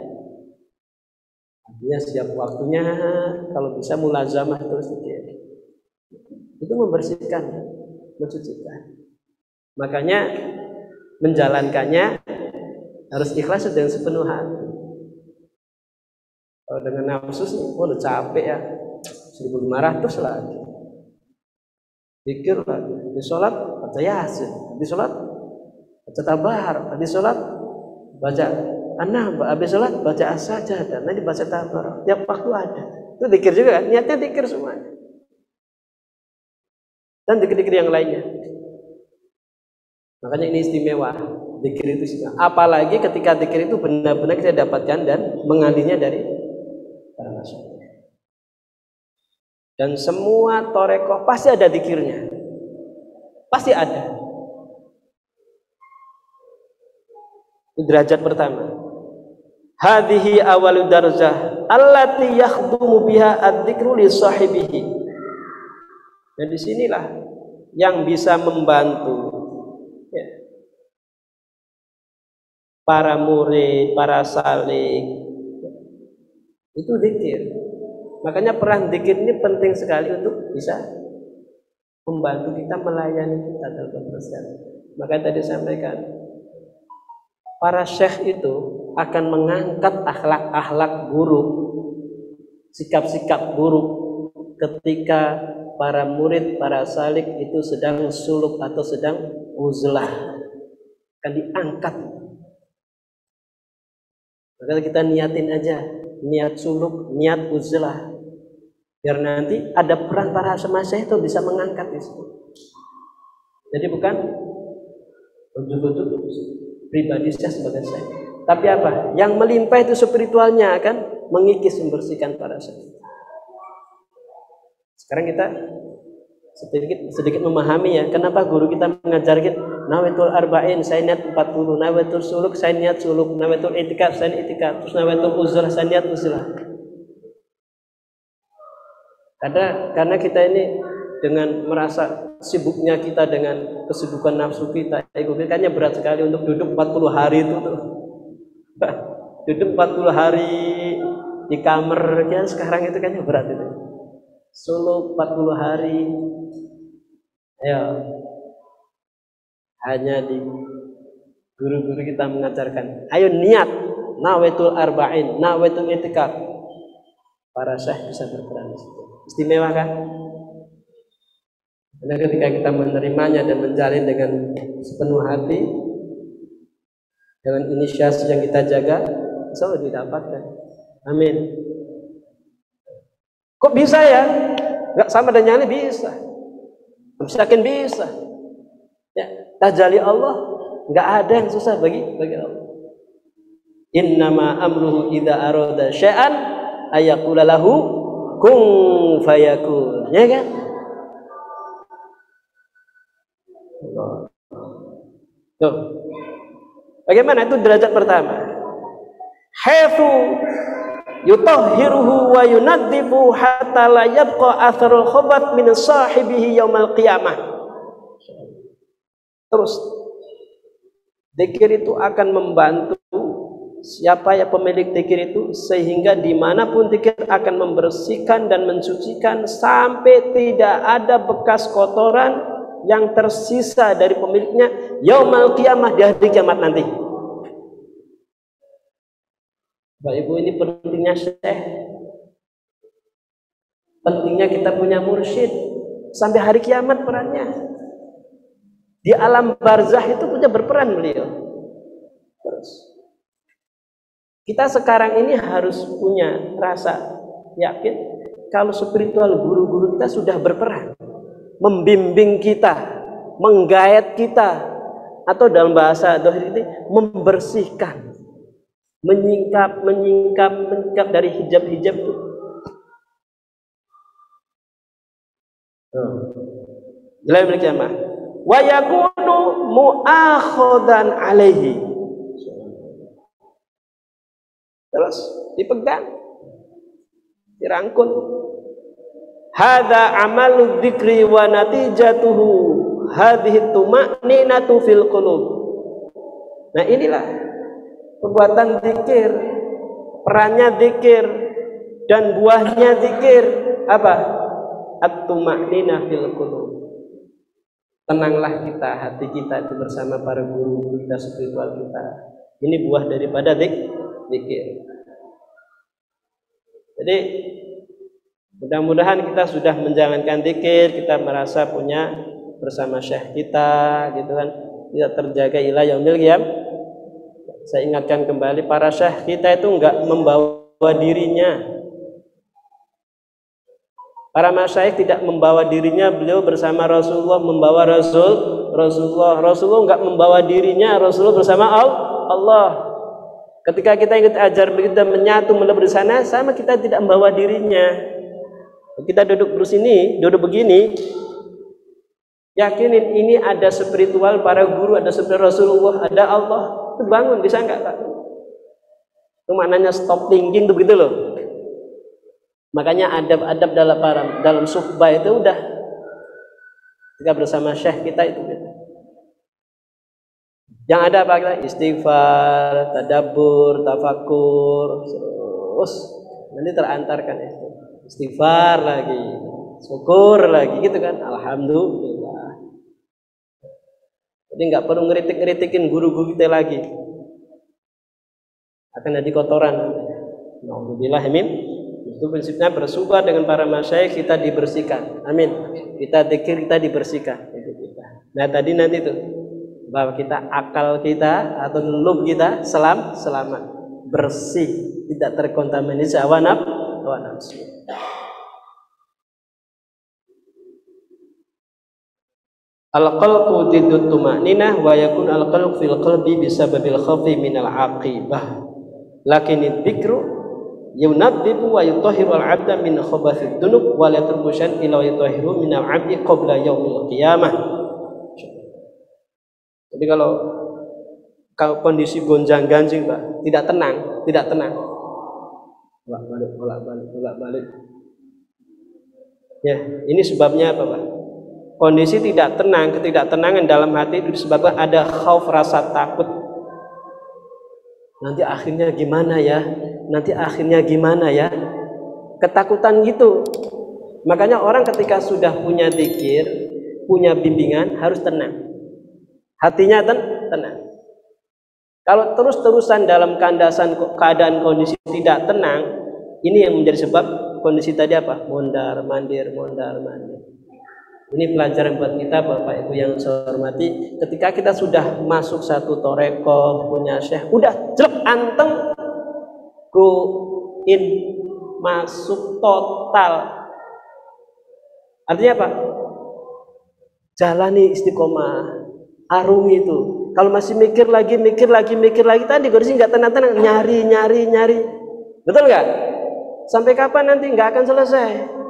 Artinya setiap waktunya kalau bisa mulazamah terus zikir. Itu membersihkan, mensucikan. Makanya menjalankannya harus ikhlas dengan sepenuh hati. Kalau dengan nafsu udah capek ya, 1.500 lagi. Zikir lagi, di sholat baca Yasin, di sholat baca Tabar, di sholat baca An-Nahl, habis sholat baca As-Sajdah, nanti baca Tabar. Tiap waktu ada. Itu zikir juga kan? Niatnya zikir semuanya. Dan zikir-zikir yang lainnya. Makanya ini istimewa. Zikir itu istimewa. Apalagi ketika zikir itu benar-benar kita dapatkan dan mengalirnya dari para masyayikh. Dan semua torekoh pasti ada zikirnya. Pasti ada. Itu derajat pertama. Hadhihi awalu darajah allati yakhdumu biha adzikru li sahibihi. Dan disinilah yang bisa membantu ya, para murid, para salik itu zikir. Makanya peran zikir ini penting sekali untuk bisa membantu kita melayani kita dalam proses. Makanya tadi sampaikan para syekh itu akan mengangkat akhlak-akhlak buruk, sikap-sikap buruk ketika para murid, para salik itu sedang suluk atau sedang uzlah, akan diangkat. Maka kita niatin aja, niat suluk, niat uzlah, biar nanti ada peran para syekh itu bisa mengangkat itu. Jadi bukan ujuk-ujuk pribadi saya sebagai syekh, tapi apa? Yang melimpah itu spiritualnya akan mengikis, membersihkan para syekh. Sekarang kita sedikit memahami ya, kenapa guru kita mengajar kita nawaitul arba'in, saya niat 40, nawaitul suluk, saya niat suluk, nawaitul itikaf, saya niat itikaf, terus nawaitul uzlah, saya niat uzlah. Karena kita ini dengan merasa sibuknya kita dengan kesibukan nafsu kita, ego kita, kayaknya berat sekali untuk duduk 40 hari itu tuh. Duduk 40 hari di kamar ya, sekarang itu kayaknya berat itu. Solo 40 hari. Ayo. Hanya di guru-guru kita mengajarkan, ayo niat, nawaitul arba'in, nawaitul itikaf. Para syekh bisa berperan di situ. Istimewa kan? Karena ketika kita menerimanya dan menjalin dengan sepenuh hati, dengan inisiasi yang kita jaga, insya Allah didapatkan. Amin. Kok bisa ya? Nggak sama dengan ini bisa. Yakin bisa. Ya, tajali Allah nggak ada yang susah bagi Allah. Innama amruhu idza arada syai'an ayaqula lahu kun fayakun. Ya kan? Tuh. Bagaimana itu derajat pertama? Haitsu yutahhiruhu wa yunaddifu hatta la yabqa atharul khabath min sahibihi yaumal qiyamah. Terus zikir itu akan membantu siapa ya pemilik zikir itu, sehingga dimanapun zikir akan membersihkan dan mensucikan sampai tidak ada bekas kotoran yang tersisa dari pemiliknya yaumal qiyamah, di hari kiamat nanti. Bapak Ibu, ini pentingnya syekh, pentingnya kita punya mursyid sampai hari kiamat perannya. Di alam barzah itu punya berperan beliau. Terus kita sekarang ini harus punya rasa yakin kalau spiritual guru-guru kita sudah berperan, membimbing kita, menggayat kita, atau dalam bahasa dohir ini membersihkan, menyingkap dari hijab-hijab itu. Jelas berkiamah. Wa yakunu mu'akhodan alaihi. Terus dipegang, dirangkul. Hadza amalu dzikri wa natijatuhu hadhihi tuma'ninatu fil qulub. Nah, inilah perbuatan zikir, perannya zikir, dan buahnya zikir apa? At-tuma'ninah fil qulub. Tenanglah kita, hati kita itu bersama para guru kita, spiritual kita. Ini buah daripada zikir. Jadi mudah-mudahan kita sudah menjalankan zikir, kita merasa punya bersama syekh kita, gitu kan, tidak terjaga ila yaumil qiyamah. Saya ingatkan kembali, para syekh kita itu enggak membawa dirinya. Para masyayikh tidak membawa dirinya, beliau bersama Rasulullah membawa Rasulullah. Rasulullah enggak membawa dirinya, Rasulullah bersama Allah. Ketika kita ikut ajar kita menyatu melebur di sana, sama kita tidak membawa dirinya. Kita duduk duduk begini, yakinin ini ada spiritual para guru, ada spiritual Rasulullah, ada Allah. Itu bangun, bisa enggak Pak? Itu maknanya stop thinking itu begitu loh. Makanya adab-adab dalam suhbah itu udah kita bersama syekh kita itu gitu. Yang ada apa kita? Istighfar, tadabbur, tafakur, terus nanti terantarkan itu. Istighfar lagi, syukur lagi, gitu kan? Alhamdulillah. Jadi nggak perlu ngeritik-ngeritikin guru-guru kita lagi. Akan jadi kotoran. Alhamdulillah, amin. Itu prinsipnya bersuhbah dengan para masyayikh kita dibersihkan. Amin. Kita zikir, kita dibersihkan. Itu kita. Nah tadi nanti tuh bahwa kita akal kita atau lub kita selamat, bersih, tidak terkontaminasi hawa nafsu. Al-qalbu diddut tuma'ninah wa yakun al-qalbu fil qalbi bisababil khawfi minal aqibah. Lakin dzikru yunaddibu wa yutahhiru al-'abda min khabathid dunub wa la turmushan ila yutahhiru min al-'abdi qabla yaumil qiyamah. Jadi kalau kondisi gonjang-ganjing Pak, tidak tenang. Bolak-balik. Ya, ini sebabnya apa Pak? Kondisi tidak tenang, ketidaktenangan dalam hati itu disebabkan ada khauf, rasa takut. Nanti akhirnya gimana ya? Ketakutan gitu. Makanya orang ketika sudah punya zikir, punya bimbingan, harus tenang. hatinya tenang. Kalau terus-terusan dalam keadaan kondisi tidak tenang, ini yang menjadi sebab kondisi tadi apa? Mondar mandir, mondar mandir. Ini pelajaran buat kita Bapak Ibu yang saya hormati. Ketika kita sudah masuk satu toreko, punya syekh, udah jelek anteng, go in, masuk total. Artinya apa? Jalani istiqomah, arungi itu. Kalau masih mikir lagi tadi kursi nggak tenang-tenang, nyari. Betul nggak? Sampai kapan nanti nggak akan selesai.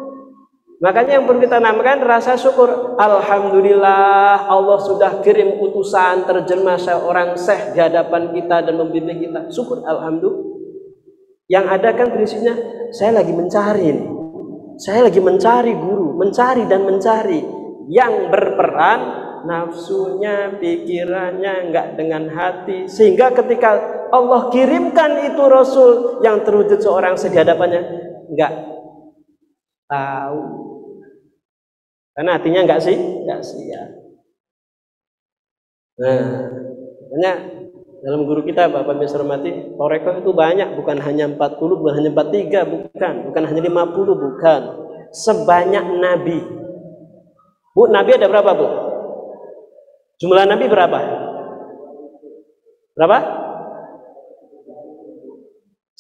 Makanya yang perlu kita namakan rasa syukur. Alhamdulillah Allah sudah kirim utusan terjemah seorang syekh di hadapan kita dan membimbing kita. Syukur alhamdulillah. Yang ada kan prinsipnya saya lagi mencari nih. Saya lagi mencari guru, mencari yang berperan nafsunya, pikirannya enggak dengan hati, sehingga ketika Allah kirimkan itu Rasul yang terwujud seorang di hadapannya enggak tahu, karena hatinya enggak siap. Nah, makanya dalam guru kita Bapak Ibu hormati, toreko itu banyak, bukan hanya 40, bukan hanya 43, bukan hanya 50, bukan. Sebanyak Nabi. Bu, Nabi ada berapa, Bu? Jumlah Nabi berapa? Berapa?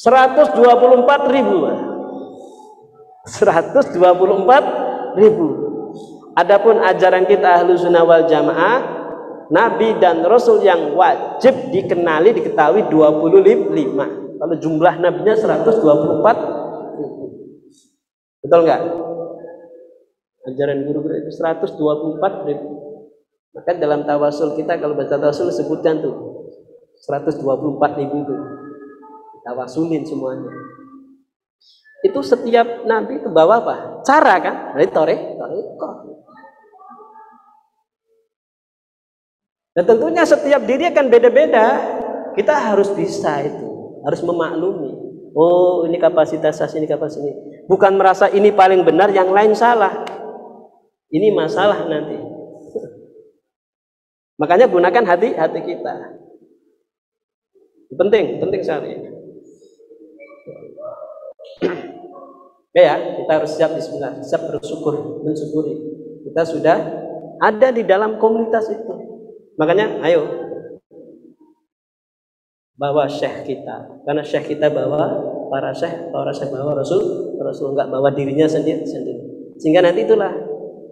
124.000. 124.000. Adapun ajaran kita Ahlus Sunnah wal Jamaah, Nabi dan Rasul yang wajib dikenali, diketahui 25. Kalau jumlah nabinya 124. Betul nggak? Ajaran guru-guru itu 124.000. Maka dalam tawasul kita kalau baca tawasul sebutkan tuh 124.000 itu. Tawasulin semuanya. Itu setiap nabi itu bawa apa? Cara kan? Dari toreko. Dan tentunya setiap diri akan beda-beda. Kita harus bisa itu, harus memaklumi. Oh, ini kapasitas ini. Bukan merasa ini paling benar, yang lain salah. Ini masalah nanti. Makanya gunakan hati kita. Penting sekali. Ya, kita harus siap bismillah, siap mensyukuri. Kita sudah ada di dalam komunitas itu. Makanya ayo bawa syekh kita, karena syekh kita bawa para syekh bawa Rasul enggak bawa dirinya sendiri. Sehingga nanti itulah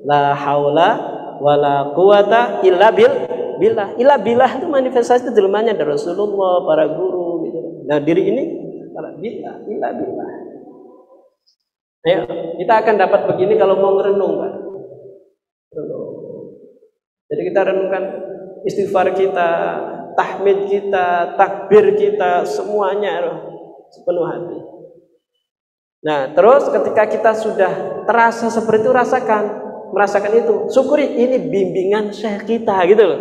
la haula wala quwata illa billah. Illa billah itu manifestasi jelmanya dari Rasulullah, para guru gitu. Nah, diri ini illa billah. Ayo, kita akan dapat begini kalau mau merenung, Pak. Jadi kita renungkan istighfar kita, tahmid kita, takbir kita, semuanya sepenuh hati. Nah, terus ketika kita sudah terasa seperti itu, merasakan itu, syukuri, ini bimbingan syekh kita gitu loh.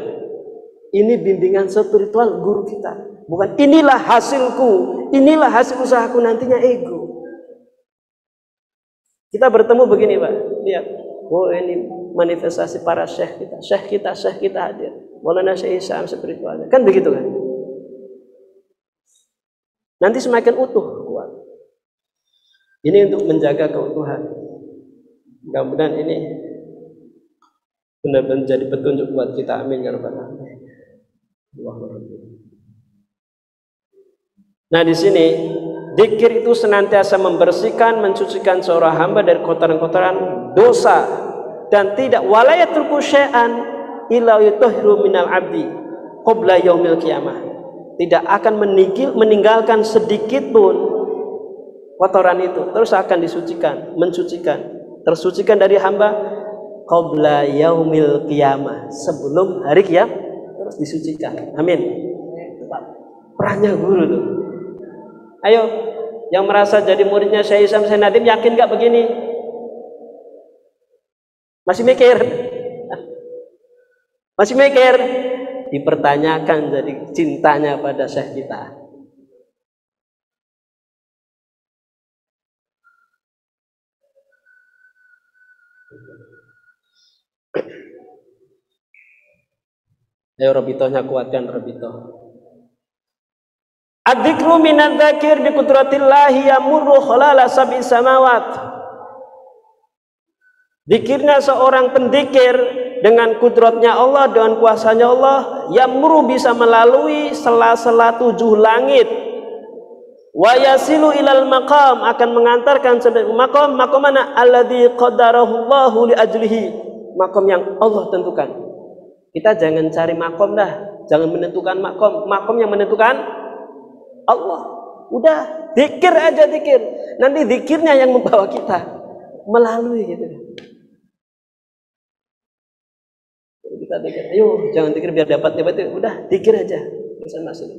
Ini bimbingan spiritual guru kita. Bukan inilah hasilku, inilah hasil usahaku, nantinya ego. Kita bertemu begini, Pak. Lihat. Oh, ini manifestasi para syekh kita hadir. Maulana Syekh Isam spiritualnya. Kan begitu kan? Nanti semakin utuh, kuat. Ini untuk menjaga keutuhan. Mudah-mudahan ini benar-benar jadi petunjuk buat kita. Amin ya rabbal alamin. Nah, di sini dzikir itu senantiasa membersihkan, mensucikan seorang hamba dari kotoran-kotoran dosa, dan tidak walayatul syai'an illa yutahhiru minal abdi qabla yaumil qiyamah. Tidak akan meninggalkan sedikit pun kotoran itu, terus akan tersucikan dari hamba qabla yaumil qiyamah, sebelum hari kiamat terus disucikan. Amin. Perannya guru tuh. Ayo, yang merasa jadi muridnya Syekh Isam Syekh Nadim, yakin gak begini? Masih mikir? Dipertanyakan jadi cintanya pada Syekh kita. Ayo rabitohnya kuatkan rabitoh. Adzikru minadzakir bi qudratillahi yamurru khalala sab'i samawat. Zikirnya seorang pendikir dengan kudratnya Allah, dengan kuasanya Allah, yamurru bisa melalui sela-sela 7 langit. Wa yasilu ilal maqam, akan mengantarkan sampai maqam. Maqam mana? Alladzi qaddarahu Allahu li ajlihi, maqam yang Allah tentukan. Kita jangan cari maqam dah, jangan menentukan maqam. Maqam yang menentukan Allah. Udah, zikir aja zikir. Nanti zikirnya yang membawa kita melalui gitu. Kita zikir, ayo jangan zikir biar dapat. Udah, zikir aja. Masuk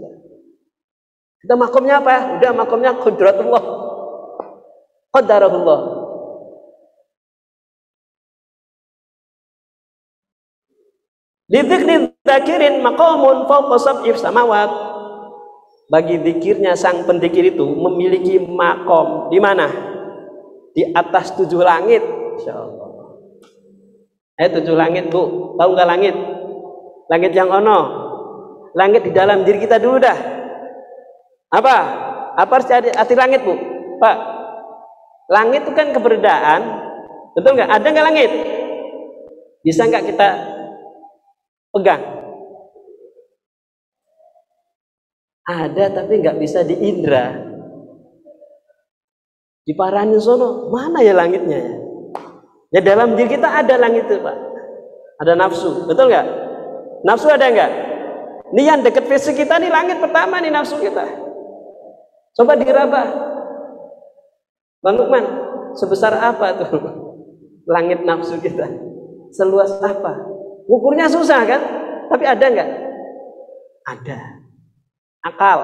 kita makomnya apa? Udah, makomnya qudratullah, qadarahullah. Lidzikri dzakirin maqamun fawqa sab'i samawat. Bagi zikirnya sang pendikir itu memiliki makom di mana? Di atas 7 langit. Insyaallah. 7 langit, Bu. Tahu nggak langit? Langit yang ono. Langit di dalam diri kita dulu dah. Apa harus arti langit, Bu? Pak, langit itu kan keberadaan, betul nggak? Ada nggak langit? Bisa nggak kita pegang? Ada, tapi nggak bisa diindra. Diparahin sono, mana ya langitnya ya? Ya dalam diri kita ada langit itu, Pak. Ada nafsu, betul nggak? Nafsu ada nggak? Ini yang dekat fisik kita nih, langit pertama nih, nafsu kita. Coba diraba, Bang Lukman, sebesar apa tuh langit nafsu kita? Seluas apa? Ukurnya susah kan? Tapi ada nggak? Ada. Akal.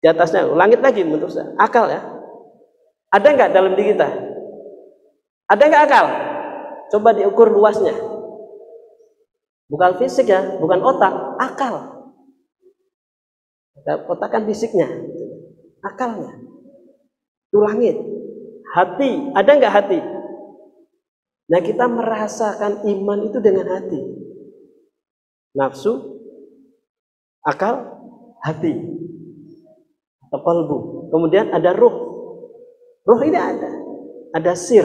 Di atasnya langit lagi menurut saya. Akal ya. Ada nggak dalam diri kita? Ada nggak akal? Coba diukur luasnya. Bukan fisik ya, bukan otak, akal. Otak kan fisiknya, akalnya. Itu langit. Hati, ada nggak hati? Nah, kita merasakan iman itu dengan hati. Nafsu, akal, hati, atau qalbu. Kemudian ada ruh. Ruh ini ada sir.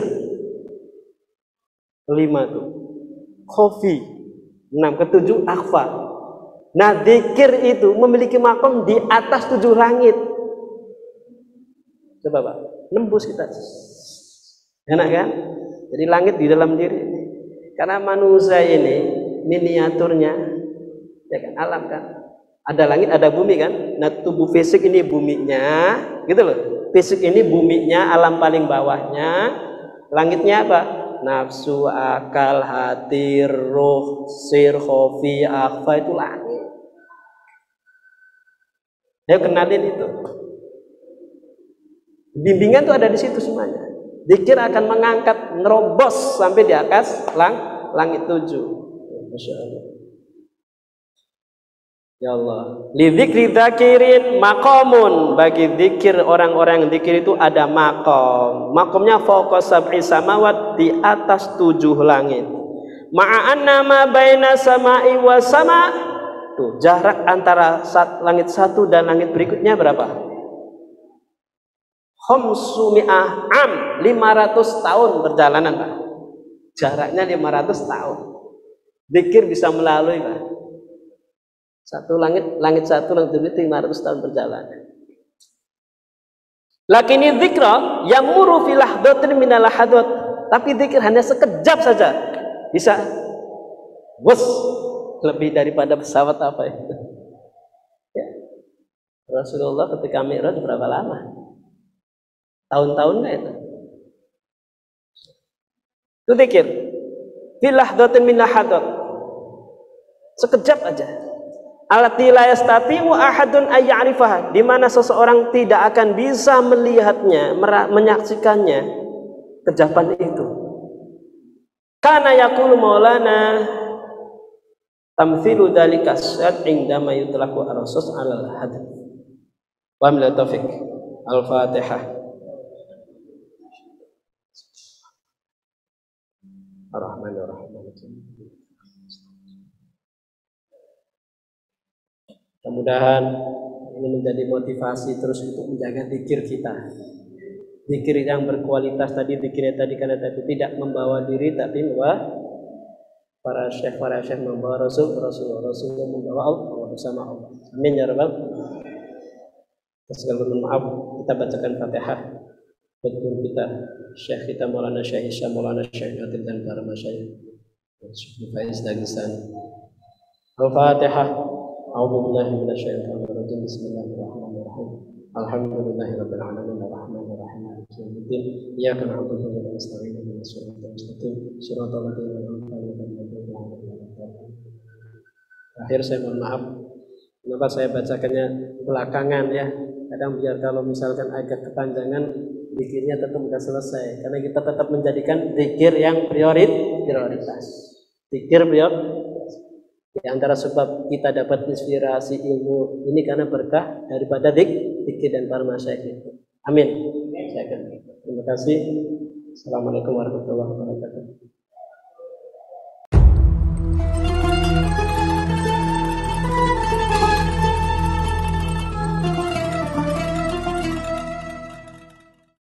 5 tuh. Khofi. 6, ke-7 akhfa. Nah, zikir itu memiliki makom di atas 7 langit. Coba Pak, nembus kita. Enak kan? Jadi langit di dalam diri. Karena manusia ini miniaturnya, ya kan, alam kan. Ada langit, ada bumi kan. Nah, tubuh fisik ini buminya, gitu loh. Fisik ini buminya, alam paling bawahnya. Langitnya apa? Nafsu, akal, hati, ruh, sir, khofi, akhfa, itu langit. Ayo kenalin itu. Bimbingan itu ada di situ semuanya. Zikir akan mengangkat, nerobos sampai di atas langit 7. Masya Allah. Ya Allah. Li dzikri dzakirin maqamun, bagi zikir orang-orang yang zikir itu ada maqam. Maqamnya fawqa sab'i samawat, di atas 7 langit. Ma'anna ma baina sama'i wa sama'. Tuh, jarak antara langit satu dan langit berikutnya berapa? Khamsumi'ah am, 500 tahun perjalanan, Pak. Jaraknya 500 tahun. Zikir bisa melalui, Pak. Satu langit satu, langit berikut 500 tahun perjalanan. Lakini dzikra yamuru fi lahdatin minal lahadhat. Tapi zikir hanya sekejap saja. Bisa bus lebih daripada pesawat apa itu. Ya. Rasulullah ketika Mi'raj berapa lama? Tahun-tahun nggak itu? Itu zikir. Fi lahdatin minal lahadhat. Sekejap aja. Allati la yastati'u ahadun ay ya'rifaha, di mana seseorang tidak akan bisa melihatnya, menyaksikannya kejapan itu. Kana yaqulu maulana tamthilu dzalika syad indama yutlaqu ar-rasus 'alal hadith. Wa min taufiq. Al-Fatihah. Ar-Rahmanir Rahim. Mudah-mudahan ini menjadi motivasi terus untuk menjaga zikir kita. Zikir yang berkualitas tadi, zikirnya tadi karena tadi tidak membawa diri tapi membawa para syekh membawa Rasul membawa Allah bersama Allah. Amin ya rabbal alamin. Segala maaf, kita bacakan Fatihah buat guru kita, Syekh kita Maulana Syekh Isyam, Maulana Syekh Natil dan para masyayikh. Syekh Faiz Dagestan. Al-Fatihah. A'udzubillahi minasyaitonir rajim. Bismillahirrahmanirrahim. Alhamdulillahirabbil alamin arrahmanir rahim maliki yaumiddin. Iyyaka na'budu wa iyyaka nasta'in ihdinas siratal mustaqim siratal ladzina an'amta 'alaihim. Akhir saya mohon maaf. Kenapa saya bacakannya belakangan ya? Kadang biar kalau misalkan agak kepanjangan zikirnya tetap sudah selesai, karena kita tetap menjadikan zikir yang prioritas. Zikir prioritas. Di antara sebab kita dapat inspirasi ilmu ini karena berkah daripada zikir dan para masyayikh itu. Amin. Terima kasih. Assalamualaikum warahmatullahi wabarakatuh.